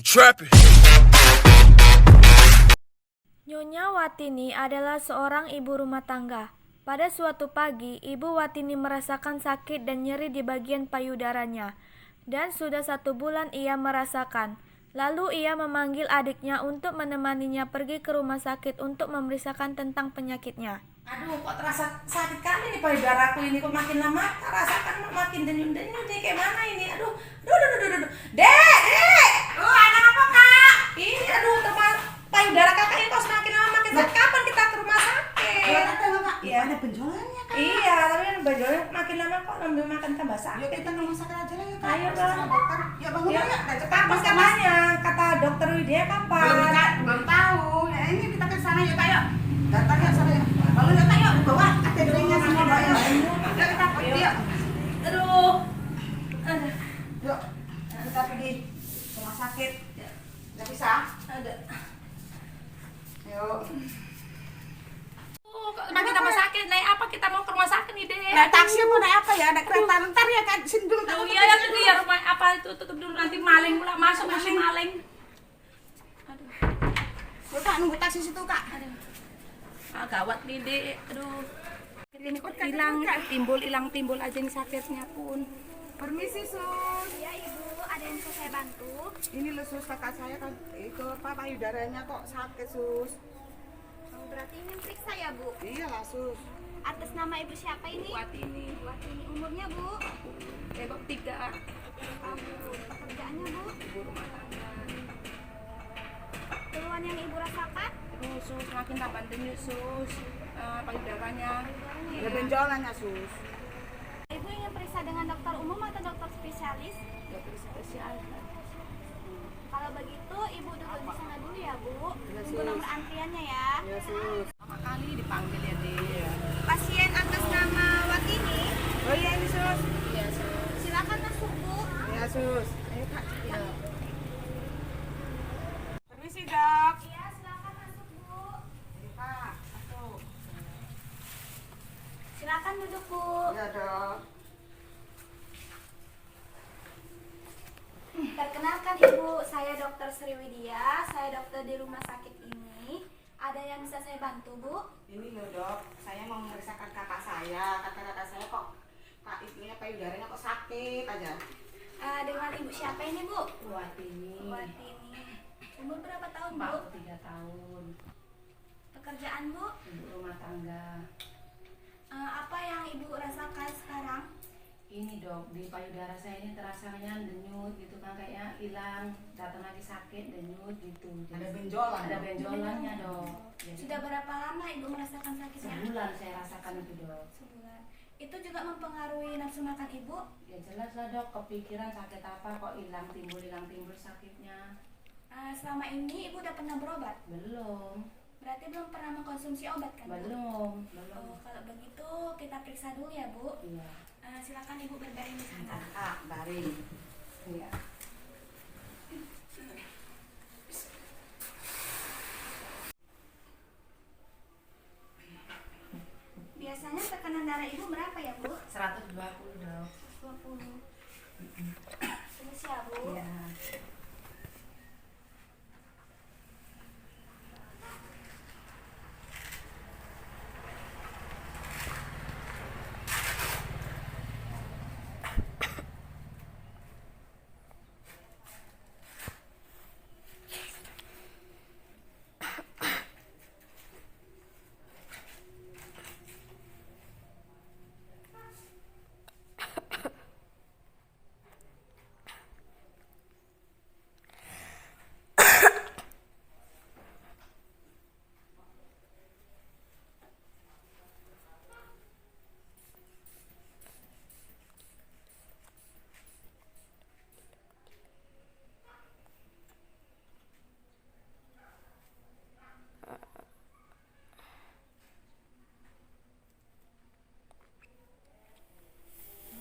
Trapping. Nyonya Watini adalah seorang ibu rumah tangga. Pada suatu pagi, Ibu Watini merasakan sakit dan nyeri di bagian payudaranya. Dan sudah 1 bulan ia merasakan. Lalu ia memanggil adiknya untuk menemaninya pergi ke rumah sakit untuk memeriksakan tentang penyakitnya. Aduh, kok terasa sakit kali nih payudaraku ini, kok makin lama rasakan makin denyut-denyut nih, kayak mana ini? Aduh. Dek. Ada apa, Kak? Ini aduh, teman payudara Kakak ini kok semakin lama makin sakit. Kapan kita ke rumah sakit? Iya, ada benjolannya kan? Iya, tapi kan benjolan makin lama kok ngambil makan tambah sakit. Yuk kita ke rumah sakit aja lah yuk Kak. Ayo, Sama Bang. dokter. Yuk bangun Ya, yuk. kapan katanya? Kata dokter Widya kapan? Belum tahu. Ya ini kita ke sana yuk Kak yuk. Datang yuk sana yuk. Bangun yuk Kak yuk. Bawa ada piringnya sama Mbak yuk. Yuk kita pergi yuk. Aduh. Yuk. Kita pergi rumah sakit. Nggak bisa? Ada. Yuk. Makin tambah sakit, naik apa kita mau ke rumah sakit nih, Dek? Naik taksi apa naik apa ya? Naik kereta ntar ya kan. Sini dulu. Oh iya ya, itu ya rumah apa itu, tutup dulu nanti maling pula masuk maling. Aduh. Yuk Kak nunggu taksi situ Kak. Ah, gawat nih, Dek. Aduh. Ini kok Hilang. timbul aja nih sakitnya pun. Permisi Sus. Ya Ibu, ada yang bisa saya bantu? Ini loh Sus, kakak saya kan itu apa payudaranya kok sakit Sus. Berarti ingin periksa ya Bu? Iya lah Sus. Atas nama Ibu siapa ini? Watini. Watini. Umurnya Bu? Tembok 3. Pekerjaannya Bu? Ibu rumah tangga. Keluhan yang Ibu rasakan? Terus sus makin tambah denyut sus. Payudaranya. Ada benjolannya Sus. Ibu ingin periksa dengan dokter umum atau dokter spesialis? Dokter spesial. Kalau begitu Ibu duduk di sana dulu ya Bu. Iya, Tunggu Sus. nomor antriannya ya. Iya Sus. Pertama kali dipanggil ya, Dek. Pasien atas nama Watini, Oh iya ini Sus. Iya sus. silakan masuk Bu. Iya Sus. Ayo Kak. Ya. Permisi Dok. Iya, silakan masuk Bu. Iya Kak. Masuk. Silakan duduk Bu. Iya Dok. Perkenalkan Ibu, saya Dokter Sriwidya, saya dokter di rumah sakit ini. Ada yang bisa saya bantu Bu? Ini loh Dok, saya mau memeriksakan kakak saya. Kakak saya kok Kak itunya payudaranya kok sakit aja. Dengan Ibu siapa ini Bu? Watini. Watini. Umur berapa tahun Bu? 43 tahun. Pekerjaan Bu? Ibu rumah tangga. Apa yang Ibu rasakan sekarang? Ini Dok, di payudara saya ini terasanya denyut gitu kan, kayaknya hilang, datang lagi sakit, denyut gitu. Ada benjolan. Ada benjolannya Dok. Ya, Sudah berapa lama Ibu merasakan sakitnya? sebulan saya rasakan itu Dok. Sebulan. Itu juga mempengaruhi nafsu makan Ibu? Ya jelas lah Dok, kepikiran sakit apa kok hilang timbul sakitnya. Selama ini Ibu udah pernah berobat? Belum. Berarti belum pernah mengkonsumsi obat kan Bu? Belum. Oh, kalau begitu kita periksa dulu ya Bu. Iya. Silakan Ibu berbaring di sana. Kak, baring. Iya. Biasanya tekanan darah Ibu berapa ya Bu? 120 Dok. 20. Terus ya Bu. Iya.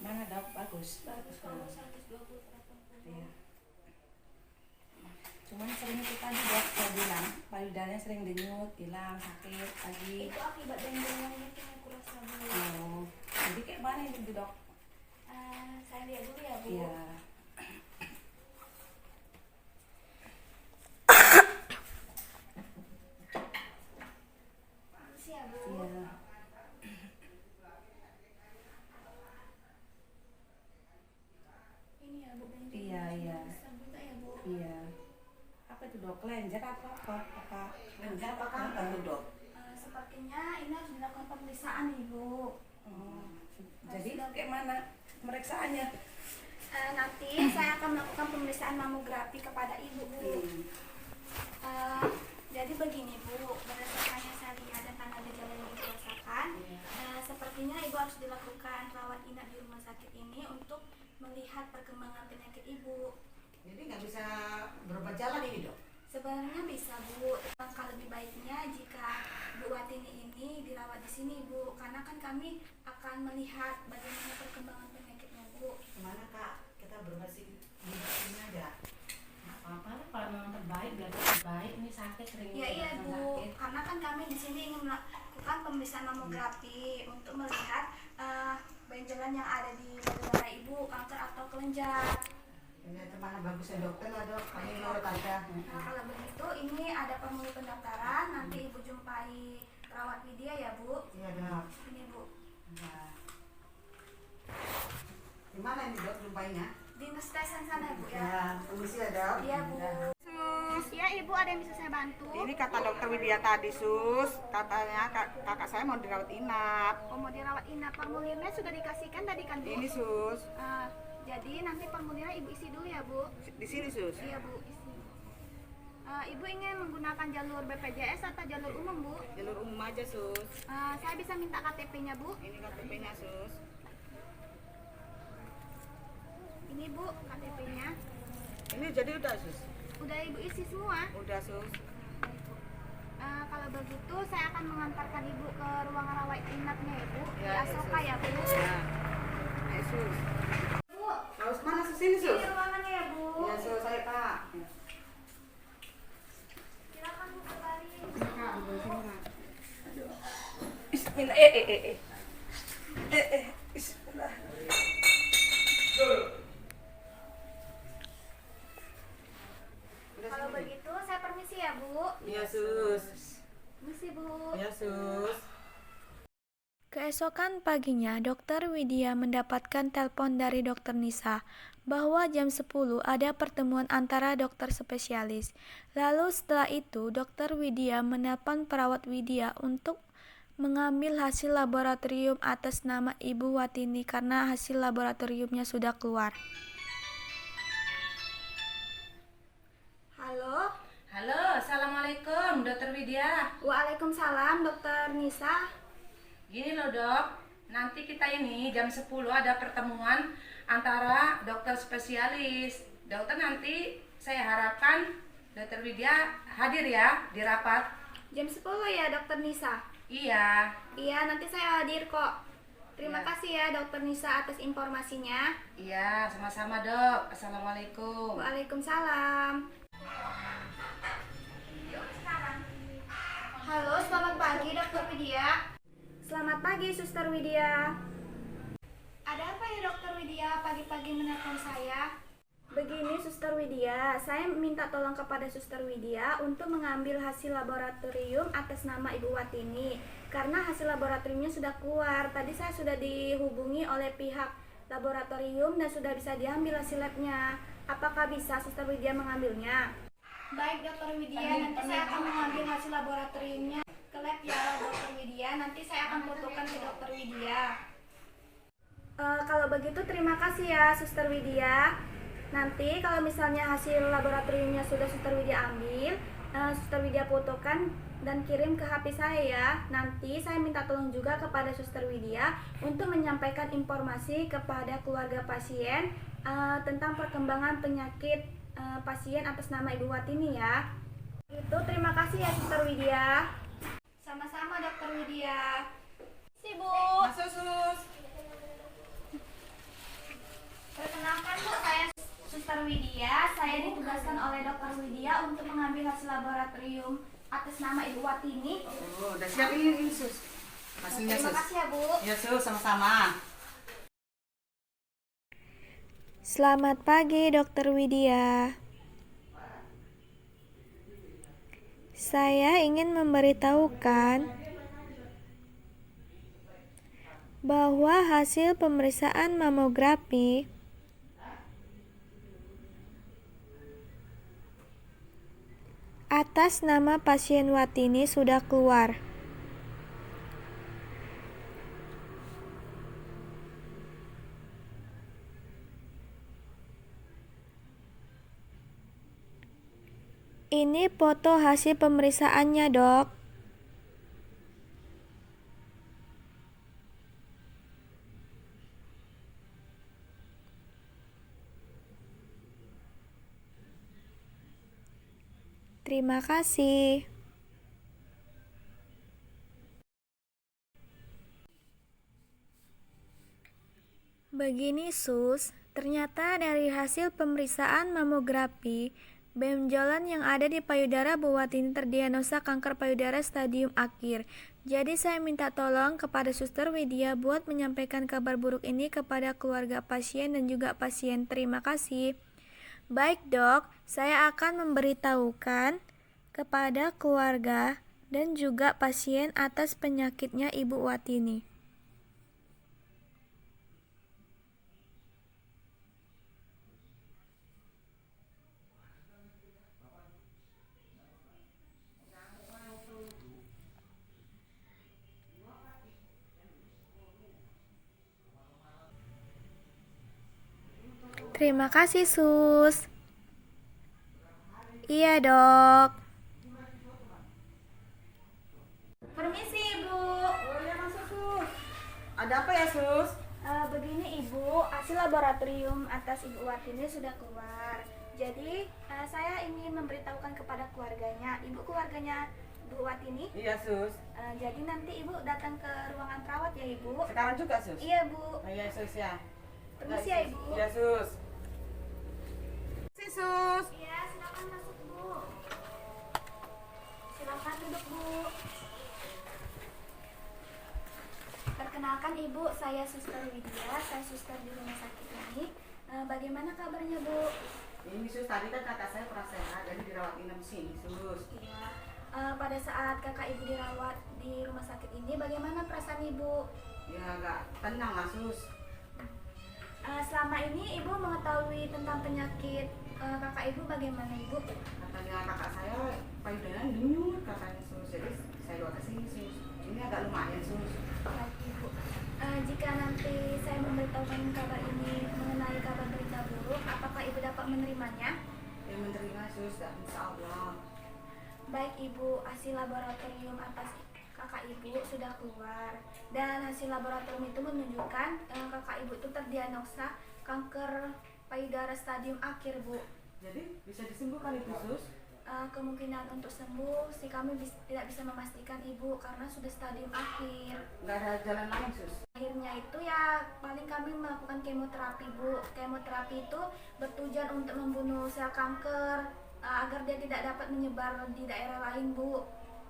Mana Dok? Bagus. Bagus. Iya. Cuman sering itu tadi Dok, saya bilang payudaranya sering denyut, hilang, sakit lagi. Itu akibat benjolan itu yang kurasa Bu. Oh, jadi kayak mana itu Dok? Saya lihat dulu Bu. Iya. Permisi ya Bu. Iya. Ini ya Bu benjolan. Iya, iya. Bisa buka ya Bu. Iya. Apa itu dok? Kelenjar apa? Apa? Kelenjar apa kan? Dok. Sepertinya ini harus dilakukan pemeriksaan Ibu. Oh, jadi kayak mana pemeriksaannya? Nanti saya akan melakukan pemeriksaan mamografi kepada Ibu Bu. Jadi begini Bu, berdasarkan yang saya lihat dan tanda gejala yang Ibu rasakan, sepertinya Ibu harus dilakukan rawat inap di rumah sakit ini untuk melihat perkembangan penyakit Ibu. Jadi nggak bisa berobat jalan ini dok? Sebenarnya bisa Bu, langkah lebih baiknya jika Bu Watini ini dirawat di sini Bu, karena kan kami akan melihat bagaimana perkembangan penyakitnya Bu. Kemana kak? Kita berobat sini aja. Nggak apa-apa lah kalau memang terbaik biar terbaik. Ini sakit ringan. Ya iya Bu, karena kan kami di sini ingin melakukan pemeriksaan mamografi untuk melihat benjolan yang ada di payudara Ibu, kanker atau kelenjar. Ini mana bagusnya dokter lah dok. Kami nurut aja. Nah, kalau begitu ini ada formulir pendaftaran, nanti Ibu jumpai perawat Widya ya Bu. Iya dok. Ini Bu, Nah. Di mana ini dok jumpainya? di stasiun sana ya Bu ya. Ya, permisi ya dok. Iya Bu. Iya Ibu, ada yang bisa saya bantu? Ini kata dokter Widya tadi sus, katanya kakak saya mau dirawat inap. Oh, mau dirawat inap, formulirnya sudah dikasihkan tadi kan Bu? Ini sus, Jadi nanti formulirnya Ibu isi dulu ya Bu. di sini sus. Iya Bu, isi. Ibu ingin menggunakan jalur BPJS atau jalur umum Bu? Jalur umum aja sus. Saya bisa minta KTP-nya Bu? Ini KTP-nya sus. Ini Bu, KTP-nya. Ini jadi udah sus. Udah Ibu isi semua? Udah sus. Kalau begitu saya akan mengantarkan Ibu ke ruang rawat inapnya ya Bu. Di Ya, Asoka sus. ya Bu. Ya. Ayo sus. Bu, Harus mana sus ini sus? ini ruangannya ya Bu. Ya sus, saya kak. Silakan Bu kembali. Bismillah. Bismillah. Kalau begitu saya permisi ya Bu. Iya sus. Permisi Bu. Ya sus. Keesokan paginya, Dokter Widya mendapatkan telepon dari Dokter Nisa bahwa jam 10 ada pertemuan antara dokter spesialis. Lalu setelah itu, Dokter Widya menelpon perawat Widya untuk mengambil hasil laboratorium atas nama Ibu Watini karena hasil laboratoriumnya sudah keluar. Halo, Halo, assalamualaikum, Dokter Widya. Waalaikumsalam Dokter Nisa. Gini loh dok, nanti kita ini jam 10 ada pertemuan antara dokter spesialis. Dokter nanti saya harapkan Dokter Widya hadir ya di rapat. Jam 10 ya Dokter Nisa? Iya. Iya, nanti saya hadir kok. Terima Ya. kasih ya Dokter Nisa atas informasinya. Iya, sama-sama dok. Assalamualaikum. Waalaikumsalam. Halo, selamat pagi Dokter Widya. Selamat pagi Suster Widya. Ada apa ya Dokter Widya pagi-pagi menelpon saya? Begini Suster Widya, saya minta tolong kepada Suster Widya untuk mengambil hasil laboratorium atas nama Ibu Watini karena hasil laboratoriumnya sudah keluar. Tadi saya sudah dihubungi oleh pihak laboratorium dan sudah bisa diambil hasil labnya. Apakah bisa Suster Widya mengambilnya? Baik Dokter Widya, nanti saya akan mengambil hasil laboratoriumnya ke lab ya Dokter Widya. Nanti saya akan fotokan ke Dokter Widya. Kalau begitu terima kasih ya Suster Widya. Nanti kalau misalnya hasil laboratoriumnya sudah Suster Widya ambil, Suster Widya fotokan dan kirim ke HP saya ya. Nanti saya minta tolong juga kepada Suster Widya untuk menyampaikan informasi kepada keluarga pasien tentang perkembangan penyakit pasien atas nama Ibu Watini ya. Itu terima kasih ya Suster Widya. Sama-sama Dokter Widya. Bu. Masuk sus. Perkenalkan Bu, saya Suster Widya. Saya ditugaskan oleh Dokter Widya untuk mengambil hasil laboratorium atas nama Ibu Watini. Oh, udah siap ini sus. Hasilnya Terima sus. kasih ya Bu. Ya sus, sama-sama. Selamat pagi, Dokter Widya. Saya ingin memberitahukan bahwa hasil pemeriksaan mamografi atas nama pasien Watini sudah keluar. Ini foto hasil pemeriksaannya, Dok. Terima kasih. Begini, Sus, ternyata dari hasil pemeriksaan mamografi, benjolan yang ada di payudara Bu Watini terdiagnosa kanker payudara stadium akhir. Jadi saya minta tolong kepada Suster Widya buat menyampaikan kabar buruk ini kepada keluarga pasien dan juga pasien. Terima kasih. Baik, Dok, saya akan memberitahukan kepada keluarga dan juga pasien atas penyakitnya Ibu Watini. Terima kasih, Sus. Iya, Dok. Permisi, Ibu. Oh ya, masuk Sus. Ada apa ya, Sus? Begini, Ibu, hasil laboratorium atas Ibu Watini sudah keluar. Jadi, saya ingin memberitahukan kepada keluarganya. Ibu keluarganya Bu Watini. Iya, Sus. Jadi nanti Ibu datang ke ruangan perawat ya, Ibu. Sekarang juga, Sus? Iya, Bu. Oh, iya, Sus ya. Permisi ya, Ibu. Iya, Sus. Si Sus. Iya, silakan masuk, Bu. Silakan duduk, Bu. Perkenalkan, Ibu, saya Suster Widya, saya suster di rumah sakit ini. Bagaimana kabarnya, Bu? Ini Sus, tadi kan kakak saya pernah sehat, jadi dirawat inap sini, Sus. Iya. Pada saat kakak Ibu dirawat di rumah sakit ini, bagaimana perasaan Ibu? Ya agak tenang lah, Sus. Selama ini Ibu mengetahui tentang penyakit kakak Ibu bagaimana, Ibu? Katanya kakak saya payudaranya denyut katanya, Sus. Jadi saya bawa ke sini, Sus. Ini agak lumayan, Sus. Baik, Ibu. Jika nanti saya memberitahukan kabar ini mengenai kabar berita buruk, apakah Ibu dapat menerimanya? Yang menerima, Sus, dan insya Allah. Baik, Ibu, hasil laboratorium atas kakak Ibu sudah keluar. Dan hasil laboratorium itu menunjukkan kakak Ibu itu terdiagnosa kanker payudara stadium akhir, Bu. Jadi bisa disembuhkan itu, Sus? Kemungkinan untuk sembuh sih kami tidak bisa memastikan, Ibu, karena sudah stadium akhir. Nggak ada jalan lain, Sus? Akhirnya itu ya paling kami melakukan kemoterapi, Bu. Kemoterapi itu bertujuan untuk membunuh sel kanker agar dia tidak dapat menyebar di daerah lain, Bu.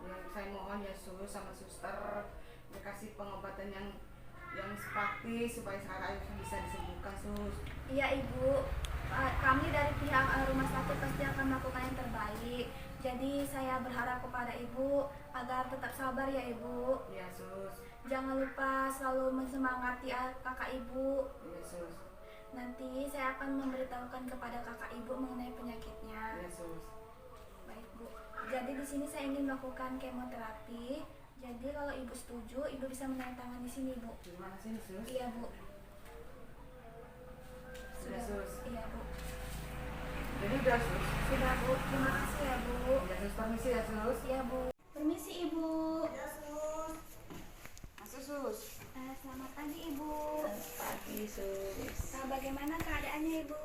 Ya, saya mohon ya, Sus, sama suster dikasih pengobatan yang praktis supaya kakak bisa disembuhkan, Sus. Iya, Ibu. Kami dari pihak rumah sakit pasti akan melakukan yang terbaik. Jadi saya berharap kepada Ibu agar tetap sabar ya, Ibu. Iya, Sus. Jangan lupa selalu mensemangati kakak Ibu. Iya, Sus. Nanti saya akan memberitahukan kepada kakak Ibu mengenai penyakitnya. Iya, Sus. Baik, Bu. Jadi di sini saya ingin melakukan kemoterapi. Jadi kalau Ibu setuju, Ibu bisa menandatangani di sini, Bu. Di mana sini, Sus? Iya, Bu. Sudah, Sus. Iya, Bu. Jadi udah, Sus. Sudah, Bu. Terima kasih ya, Bu. Ya, Sus, permisi ya, Sus. Iya, Bu. Permisi, Ibu. Ya, Sus. Masuk, Sus. Selamat pagi, Ibu. Pagi, Sus. Bagaimana keadaannya, Ibu?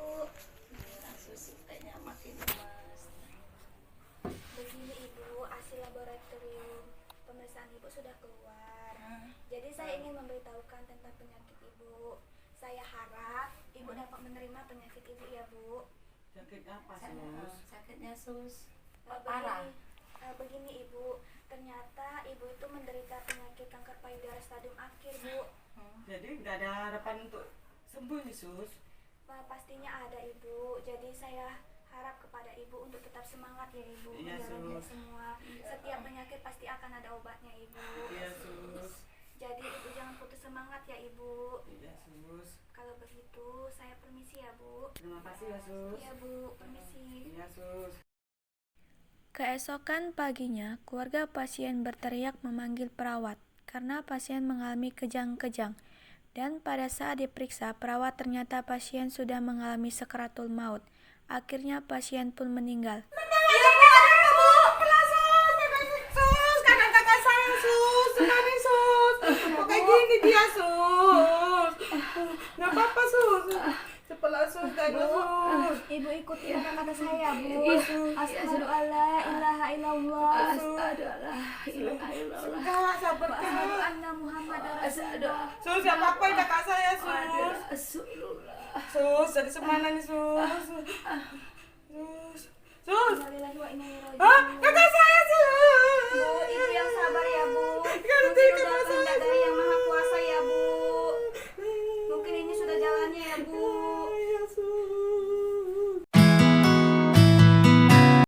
Sus, kayaknya makin lemas. Begini, Ibu, hasil laboratorium pemeriksaan Ibu sudah keluar. Jadi saya ingin memberitahukan tentang penyakit Ibu. Saya harap Ibu dapat menerima penyakit Ibu ya, Bu. Sakit apa, Sus? Sakitnya Sus Begini, begini, Ibu, ternyata Ibu itu menderita penyakit kanker payudara stadium akhir, Bu. Jadi nggak ada harapan untuk sembuh nih, Sus. Pastinya ada Ibu. Jadi saya harap kepada Ibu untuk tetap semangat ya Ibu. Iya, Menjalani Sus. semua. Setiap penyakit pasti akan ada obatnya Ibu. Iya, Sus. Jadi Ibu jangan putus semangat ya Ibu. Iya, Sus. Kalau begitu saya permisi ya Bu. Terima kasih ya, Sus. Iya Bu, permisi. Iya, Sus. Keesokan paginya, keluarga pasien berteriak memanggil perawat karena pasien mengalami kejang-kejang. Dan pada saat diperiksa, perawat ternyata pasien sudah mengalami sakaratul maut. Akhirnya pasien pun meninggal. Kakak saya, Sus. Gimana, Sus? Kok kayak gini dia, Sus? Nggak apa-apa, Sus. Cepat, Sus. Sus. Ibu ikuti kata-kata saya, Bu. Asyhadu alla ilaha illallah. Kak, sabar, Asyhadu Kak. anna Muhammadar Rasulullah. Sus, nggak apa-apa ya kakak saya, Sus. Sus, jadi semana nih, Sus. Sus. Sus. Innalillahi wa inna ilaihi Hah? raji'un. Kakak saya, Sus. Bu, Ibu yang sabar ya, Bu. Nggak Mungkin ngerti udah kakak kehendak saya. dari Yang Maha Kuasa ya, Bu. Mungkin ini sudah jalannya ya, Bu.